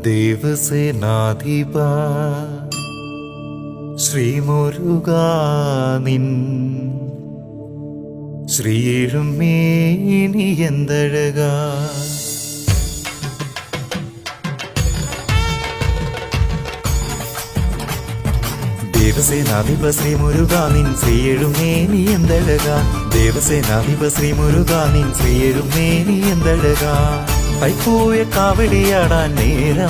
ദേവസേനാധിപ ശ്രീമുരുകാ നിൻ ശ്രീഴുമേനി എന്തഴകാ. ദേവസേനാധിപ ശ്രീമുരുകാ നിൻ ശ്രീഴുമേനി എന്തഴകാ. ദേവസേനാധിപ ശ്രീമുരുകാ നിൻ ശ്രീഴുമേനി എന്തഴകാ. പൈപ്പോയ കാവടിയാടാൻ നേരമായി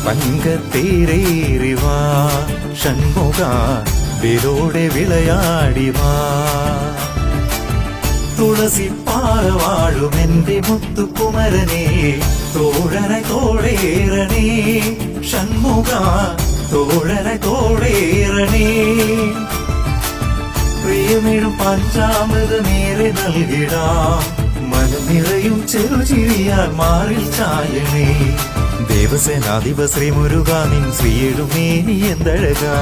പങ്കത്തേറേറിവാ ഷൺമുഖ വേരോടെ വിളയാടിവാ. തുളസി പാറ വാഴും എന്റെ മുത്തുകുമരനെ തോഴനെ തോടേറണേ ഷൺമുഖ തോഴനെ തോടേറണേ. പ്രിയമിഴും പഞ്ചാമൃതമേറെ നൽകിടാം മനം നിറയും ചെറുചിരിയാൽ മാറിൽ ചായണേ. ദേവസേനാധിപ ശ്രീമുരുകാ നിൻ ശ്രീഴുമേനി എന്തഴകാ.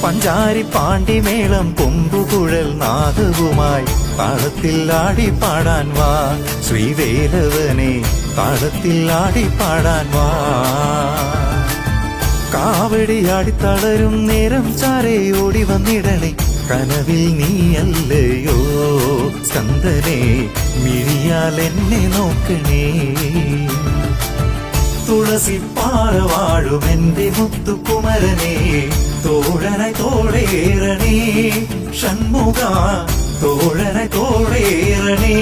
പഞ്ചാരി പാണ്ടിമേളം കൊമ്പുകുഴൽ നാദവുമായി താളത്തിൽ ആടിപ്പാടാൻ വാ ശ്രീവേലവനെ താളത്തിൽ ആടിപ്പാടാൻ വാ. കാവടിയാടി തളരും നേരം ചാരേ ഓടി വന്നിടണേ കനവിൽ നീയല്ലയോ സ്കന്ദനെ മിഴിയാൽ എന്നെ നോക്കണേ. തുളസി പാറ വാഴും എന്റെ മുത്തുകുമരനെ തോഴനെ തോടേറണേ ഷൺമുഖ തോഴനെ തോടേറണേ.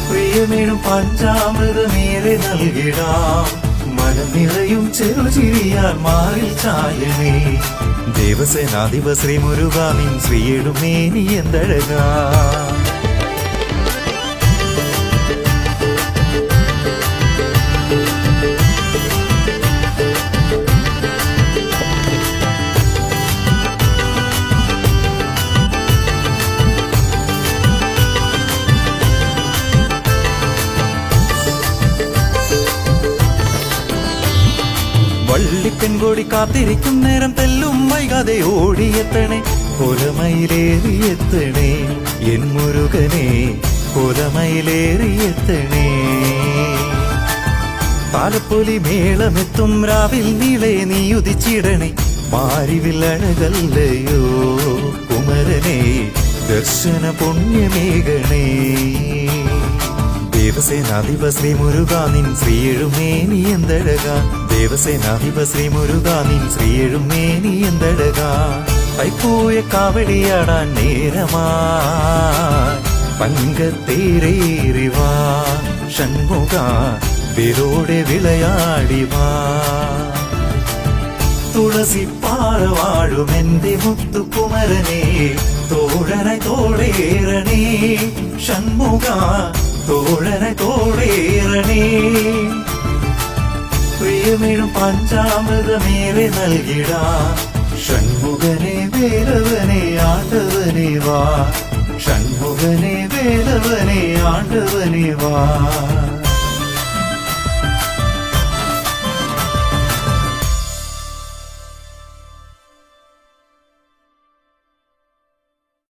പ്രിയമിഴും പഞ്ചാമൃതമേറെ നൽകിടാം മനം നിറയും ചെറുചിരിയാൽ മാറിൽ ചായണേ. ദേവസേനാധിപ ശ്രീമുരുകാ നിൻ ശ്രീഴുമേനി എന്തഴകാ. വള്ളിപ്പെൺകൊടി കാത്തിരിക്കും നേരം തെല്ലും വൈകാതെ ഓടിയെത്തണേ കൊലമയിലേറിയെത്തണേ എൻ മുരുകനെ കൊലമയിലേറിയെത്തണേ. താലപ്പൊലി മേളമെത്തും രാവിൽ നീളെ നീ ഉദിച്ചിടണേ മാരിവിൽ അഴകല്ലയോ കുമരനെ ദർശന പുണ്യമേകണേ. ദേവസേനാധിപ ശ്രീമുരുകാ നിൻ ശ്രീഴുമേനി എന്തഴകാ. ദേവസേനാധിപ ശ്രീമുരുകാ നിൻ ശ്രീഴുമേനി എന്തഴകാ. പൈപ്പോയ കാവടിയാടാൻ നേരമായി പങ്കത്തേറേറിവാ ഷൺമുഖ വേരോടെ വിളയാടിവാ. തുളസി പാറ വാഴും എന്റെ മുത്തുകുമരനെ തോഴനെ തോടേറണേ ഷൺമുഖ തോഴനെ തോടേറണേ. പ്രിയമിഴും പഞ്ചാമൃതമേറെ നൽകിടാം ഷൺമുഖനെ വേലവനെ ആണ്ടവനെ വാ ഷൺമുഖനെ വേലവനെ ആണ്ടവനെ വാ.